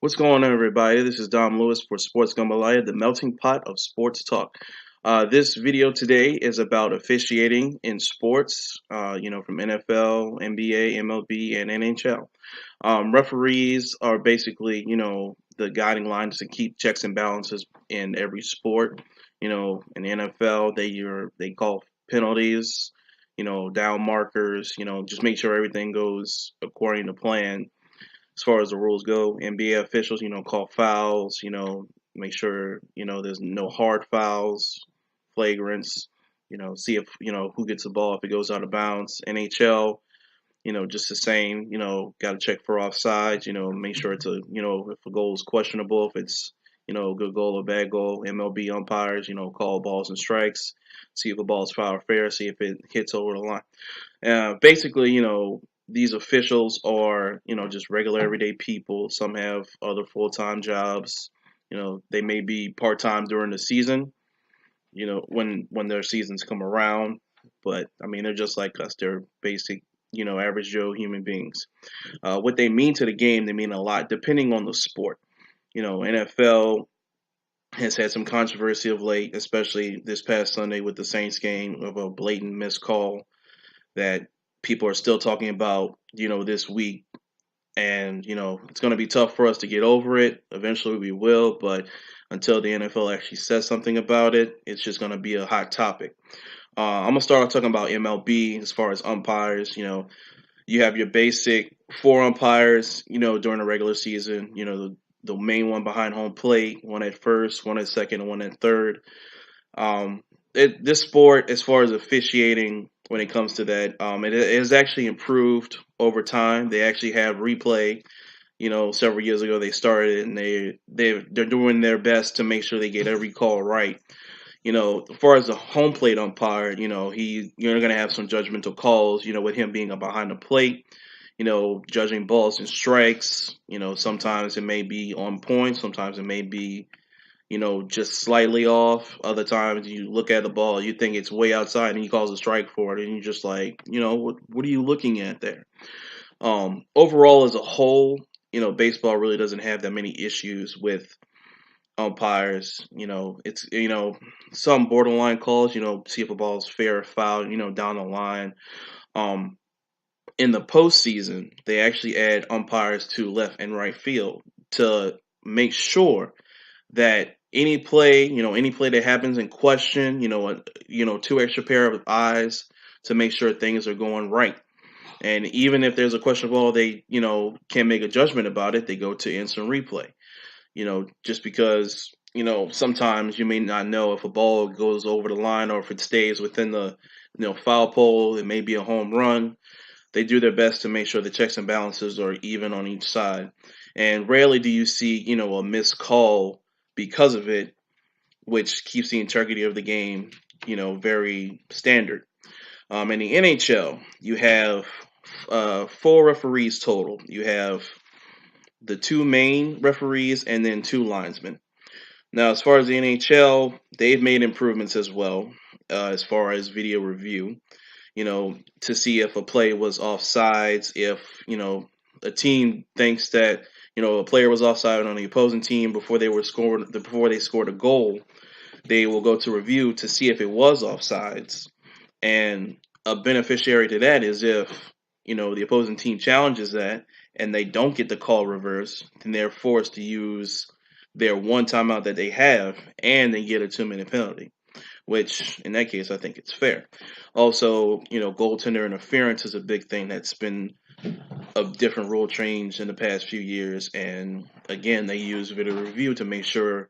What's going on, everybody? This is Dom Lewis for Sports Jambalaya, the melting pot of sports talk. This video today is about officiating in sports, from NFL, NBA, MLB, and NHL. Referees are basically, the guiding lines to keep checks and balances in every sport. In the NFL, they call penalties, down markers, just make sure everything goes according to plan as far as the rules go. NBA officials, call fouls, make sure, there's no hard fouls, flagrants, see if, who gets the ball if it goes out of bounds. NHL, just the same, got to check for offsides, make sure it's if a goal is questionable, if it's, a good goal or bad goal. MLB umpires, call balls and strikes, see if a ball is foul or fair, see if it hits over the line. Basically, these officials are, just regular everyday people. Some have other full time jobs. They may be part time during the season. When their seasons come around, but I mean, they're just like us. They're basic, average Joe human beings. What they mean to the game, they mean a lot, depending on the sport. NFL has had some controversy of late, especially this past Sunday with the Saints game of a blatant missed call that people are still talking about, this week. And, it's going to be tough for us to get over it. Eventually we will, but until the NFL actually says something about it, it's just going to be a hot topic. I'm going to start off talking about MLB as far as umpires. You have your basic four umpires, during the regular season, the main one behind home plate, one at first, one at second, and one at third. This sport, as far as officiating, when it comes to that, it has actually improved over time. They actually have replay. Several years ago they started, and they're doing their best to make sure they get every call right. As far as the home plate umpire, you're going to have some judgmental calls. With him being behind the plate, judging balls and strikes. Sometimes it may be on point, sometimes it may be just slightly off. Other times you look at the ball, you think it's way outside, and he calls a strike for it, and you're just like, what are you looking at there? Overall, as a whole, baseball really doesn't have that many issues with umpires. It's some borderline calls. See if a ball is fair or foul. Down the line. Um, in the postseason, they actually add umpires to left and right field to make sure that any play that happens in question, two extra pair of eyes to make sure things are going right. And even if there's a question ball, they, can't make a judgment about it. They go to instant replay. Just because, sometimes you may not know if a ball goes over the line or if it stays within the, foul pole, it may be a home run. They do their best to make sure the checks and balances are even on each side. And rarely do you see, a missed call because of it, which keeps the integrity of the game, very standard. In the NHL, you have four referees total. You have the two main referees and then two linesmen. Now, as far as the NHL, they've made improvements as well, as far as video review, to see if a play was offsides, if, a team thinks that, a player was offside on the opposing team before they scored a goal, they will go to review to see if it was offsides. And a beneficiary to that is if, the opposing team challenges that and they don't get the call reversed, then they're forced to use their one timeout that they have and they get a 2-minute penalty, which in that case, I think it's fair. Also, goaltender interference is a big thing that's been a different rule change in the past few years. And again, they use video review to make sure,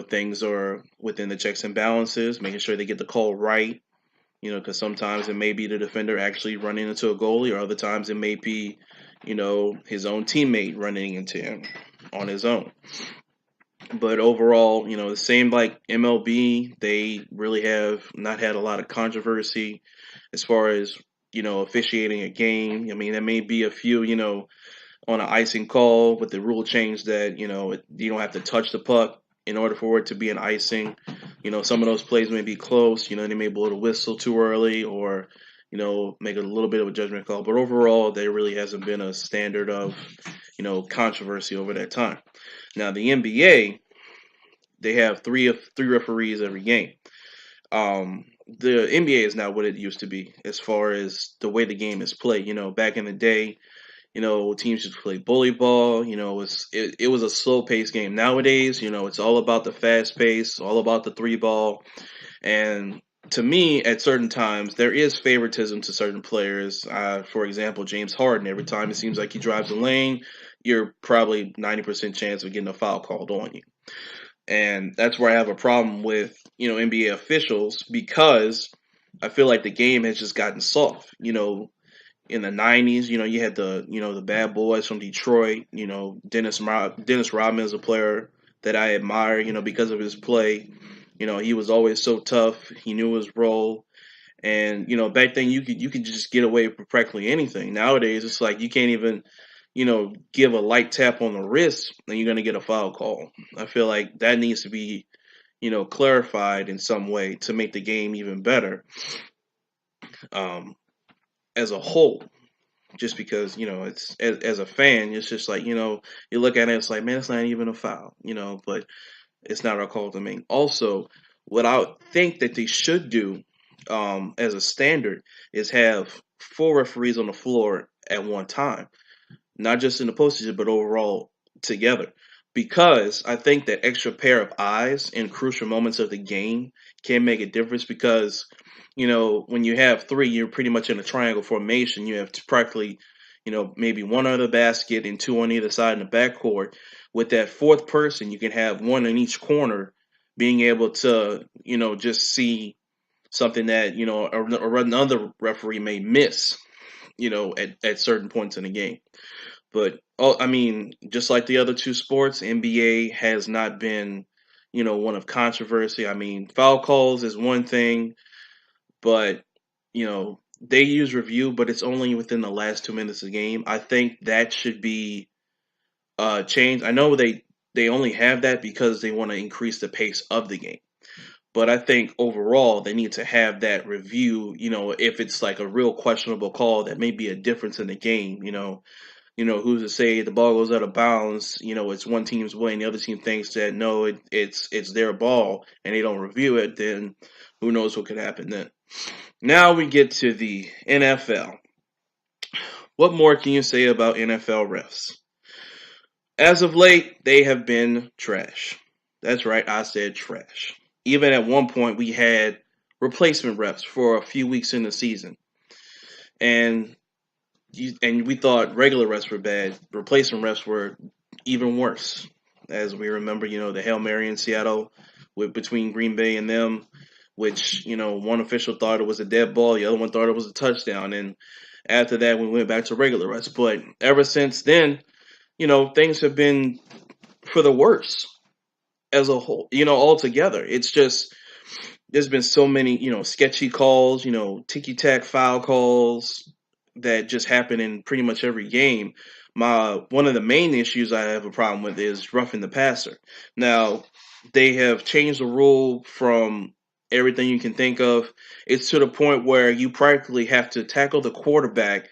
things are within the checks and balances, making sure they get the call right. Because sometimes it may be the defender actually running into a goalie, or other times it may be, his own teammate running into him on his own. But overall, the same like MLB, they really have not had a lot of controversy as far as, officiating a game. I mean, there may be a few, on an icing call with the rule change that, you don't have to touch the puck in order for it to be an icing. Some of those plays may be close. They may blow the whistle too early or, make a little bit of a judgment call. But overall, there really hasn't been a standard of, controversy over that time. Now the NBA, they have three referees every game. The NBA is not what it used to be as far as the way the game is played. Back in the day, teams just play bully ball. It was a slow paced game. Nowadays, it's all about the fast pace, all about the three ball. And to me, at certain times, there is favoritism to certain players. For example, James Harden. Every time it seems like he drives a lane, you're probably 90% chance of getting a foul called on you. And that's where I have a problem with, NBA officials, because I feel like the game has just gotten soft. In the '90s, you had the bad boys from Detroit. Dennis Rodman is a player that I admire. Because of his play. He was always so tough. He knew his role, and back then you could just get away with practically anything. Nowadays, it's like you can't even give a light tap on the wrist, and you're gonna get a foul call. I feel like that needs to be clarified in some way to make the game even better, um, as a whole. Just because it's as a fan, it's just like you look at it, it's like, man, it's not even a foul, but it's not our call to make. Also, what I think that they should do, as a standard, is have four referees on the floor at one time, not just in the postseason, but overall together. Because I think that extra pair of eyes in crucial moments of the game can make a difference. Because, when you have three, you're pretty much in a triangle formation. You have practically, maybe one on the basket and two on either side in the backcourt. With that fourth person, you can have one in each corner, being able to, just see something that, or another referee may miss, at certain points in the game. But I mean, just like the other two sports, NBA has not been, one of controversy. I mean, foul calls is one thing, but they use review, but it's only within the last 2 minutes of the game. I think that should be changed. I know they only have that because they want to increase the pace of the game. But I think overall they need to have that review. If it's like a real questionable call that may be a difference in the game. Who's to say the ball goes out of bounds? It's one team's way, and the other team thinks that no, it's their ball, and they don't review it. Then who knows what could happen then? Now we get to the NFL. What more can you say about NFL refs? As of late, they have been trash. That's right, I said trash. Even at one point, we had replacement refs for a few weeks in the season, and we thought regular refs were bad. Replacement refs were even worse, as we remember. The Hail Mary in Seattle, between Green Bay and them, which one official thought it was a dead ball, the other one thought it was a touchdown, and after that, we went back to regular refs. But ever since then, things have been for the worse as a whole, altogether. It's just, there's been so many, sketchy calls, ticky-tack foul calls that just happen in pretty much every game. One of the main issues I have a problem with is roughing the passer. Now, they have changed the rule from everything you can think of. It's to the point where you practically have to tackle the quarterback,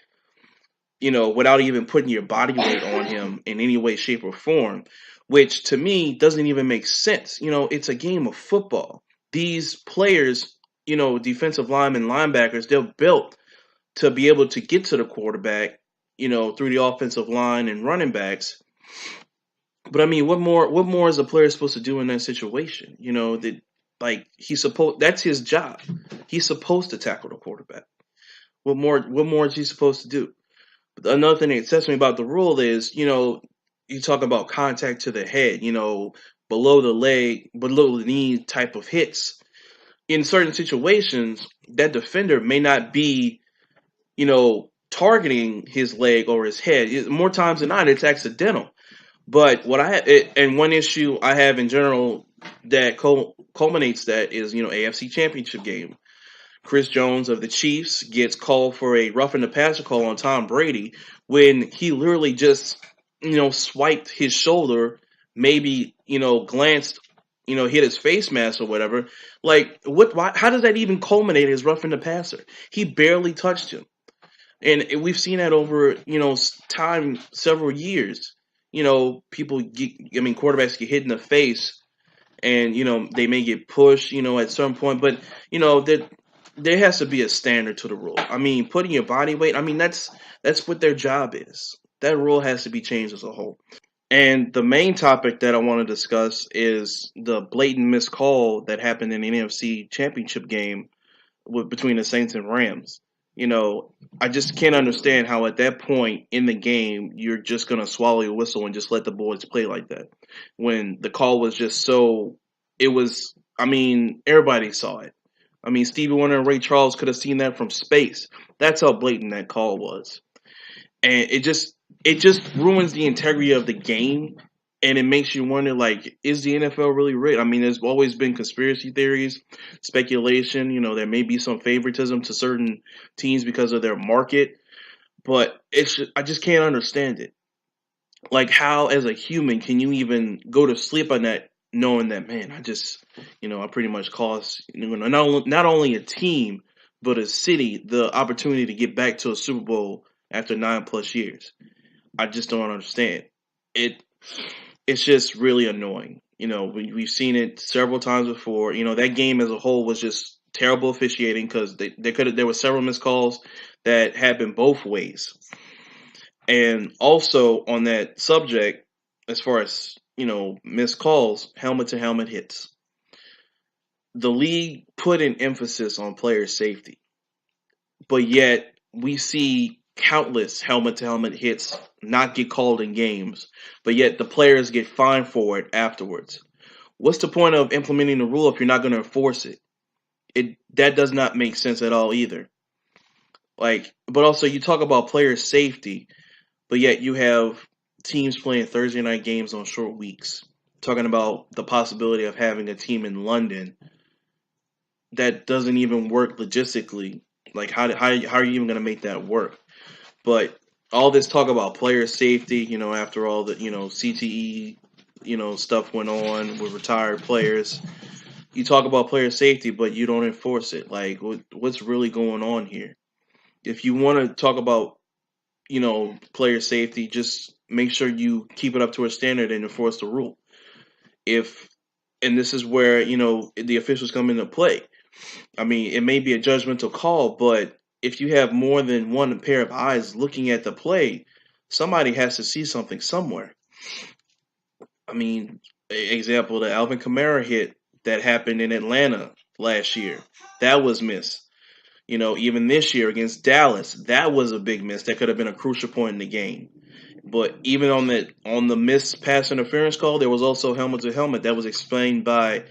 without even putting your body weight on him in any way, shape, or form, which to me doesn't even make sense. It's a game of football. These players, defensive linemen, linebackers, they're built to be able to get to the quarterback, through the offensive line and running backs. But I mean, what more is a player supposed to do in that situation? That's his job. He's supposed to tackle the quarterback. What more is he supposed to do? Another thing that upsets me about the rule is, you talk about contact to the head, below the leg, below the knee type of hits. In certain situations, that defender may not be, targeting his leg or his head. More times than not, it's accidental. But and one issue I have in general that culminates that is, AFC Championship game. Chris Jones of the Chiefs gets called for a roughing the passer call on Tom Brady when he literally just, swiped his shoulder, maybe, glanced, hit his face mask or whatever. Like, how does that even culminate as roughing the passer? He barely touched him. And we've seen that over, time, several years. People get, quarterbacks get hit in the face, and they may get pushed, at some point. But there has to be a standard to the rule. I mean, putting your body weight. I mean, that's what their job is. That rule has to be changed as a whole. And the main topic that I want to discuss is the blatant missed call that happened in the NFC Championship game between the Saints and Rams. I just can't understand how at that point in the game you're just gonna swallow your whistle and just let the boys play like that. When the call was just so, it was. I mean, everybody saw it. I mean, Stevie Wonder and Ray Charles could have seen that from space. That's how blatant that call was, and it just ruins the integrity of the game, and it makes you wonder, like, is the NFL really rigged? I mean, there's always been conspiracy theories, speculation. There may be some favoritism to certain teams because of their market, but I just can't understand it. Like, how as a human can you even go to sleep on that knowing that, man, I pretty much cost, not only a team but a city the opportunity to get back to a Super Bowl after 9+ years. I just don't understand. It it's just really annoying. We've seen it several times before. That game as a whole was just terrible officiating because there were several missed calls that happened both ways. And also on that subject, as far as missed calls, helmet to helmet hits, the league put an emphasis on player safety, but yet we see countless helmet to helmet hits not get called in games, but yet the players get fined for it afterwards. What's the point of implementing the rule if you're not going to enforce it? That does not make sense at all either. Like, but also you talk about player safety, but yet you have teams playing Thursday night games on short weeks. Talking about the possibility of having a team in London that doesn't even work logistically. Like, how are you even going to make that work? But all this talk about player safety, after all the CTE, stuff went on with retired players. You talk about player safety, but you don't enforce it. Like, what's really going on here? If you want to talk about player safety, just make sure you keep it up to a standard and enforce the rule. If And this is where the officials come into play. I mean, it may be a judgmental call, but if you have more than one pair of eyes looking at the play, somebody has to see something somewhere. I mean, example, the Alvin Kamara hit that happened in Atlanta last year, that was missed. Even this year against Dallas, that was a big miss. That could have been a crucial point in the game. But even on the missed pass interference call, there was also helmet to helmet that was explained by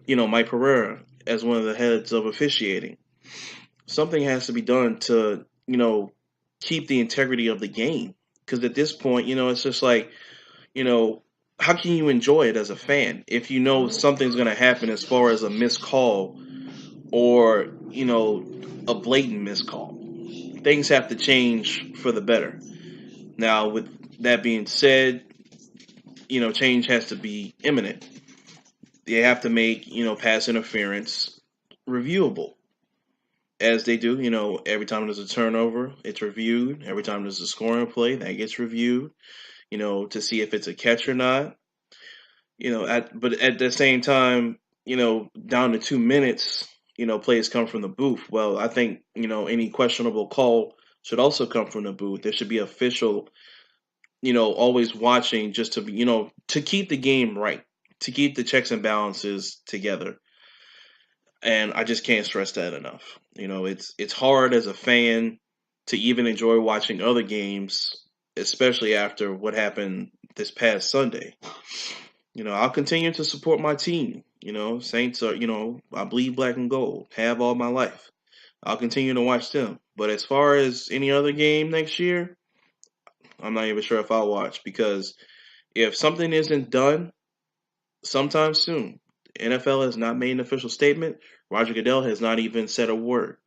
Mike Pereira as one of the heads of officiating. Something has to be done to keep the integrity of the game, because at this point, it's just like, you know how can you enjoy it as a fan if you know something's going to happen as far as a missed call or a blatant missed call? Things have to change for the better. Now, with that being said, change has to be imminent. They have to make pass interference reviewable, as they do. Every time there's a turnover, it's reviewed. Every time there's a scoring play, that gets reviewed. To see if it's a catch or not. But at the same time, down to 2 minutes, plays come from the booth. Well, I think any questionable call should also come from the booth. There should be official, always watching, just to be, to keep the game right, to keep the checks and balances together. And I just can't stress that enough. It's hard as a fan to even enjoy watching other games, especially after what happened this past Sunday. I'll continue to support my team. Saints are, I bleed black and gold, have all my life. I'll continue to watch them. But as far as any other game next year, I'm not even sure if I'll watch, because if something isn't done sometime soon, the NFL has not made an official statement. Roger Goodell has not even said a word.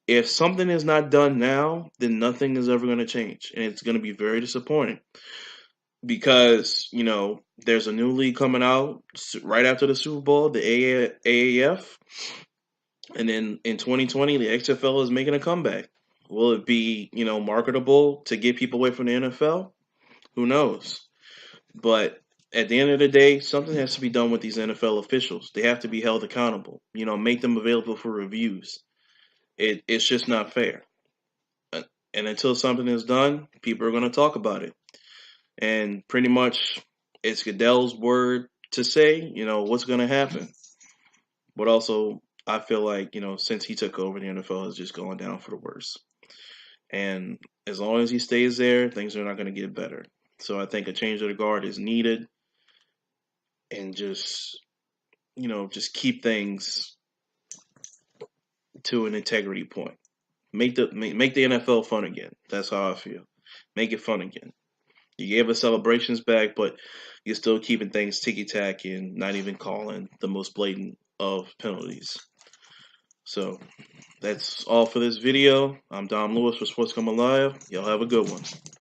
If something is not done now, then nothing is ever going to change. And it's going to be very disappointing, because, there's a new league coming out right after the Super Bowl, the AAF. And then in 2020, the XFL is making a comeback. Will it be, marketable to get people away from the NFL? Who knows? But at the end of the day, something has to be done with these NFL officials. They have to be held accountable. Make them available for reviews. It's just not fair. Uh, And until something is done, people are going to talk about it. And pretty much, it's Goodell's word to say, what's going to happen. But also, I feel like, since he took over, the NFL has just gone down for the worse. And as long as he stays there, things are not going to get better. So I think a change of the guard is needed, and just keep things to an integrity point. Make the NFL fun again. That's how I feel. Make it fun again. You gave us celebrations back, but you're still keeping things ticky tacky and not even calling the most blatant of penalties. So that's all for this video. I'm Dom Lewis for Sports Come Alive. Y'all have a good one.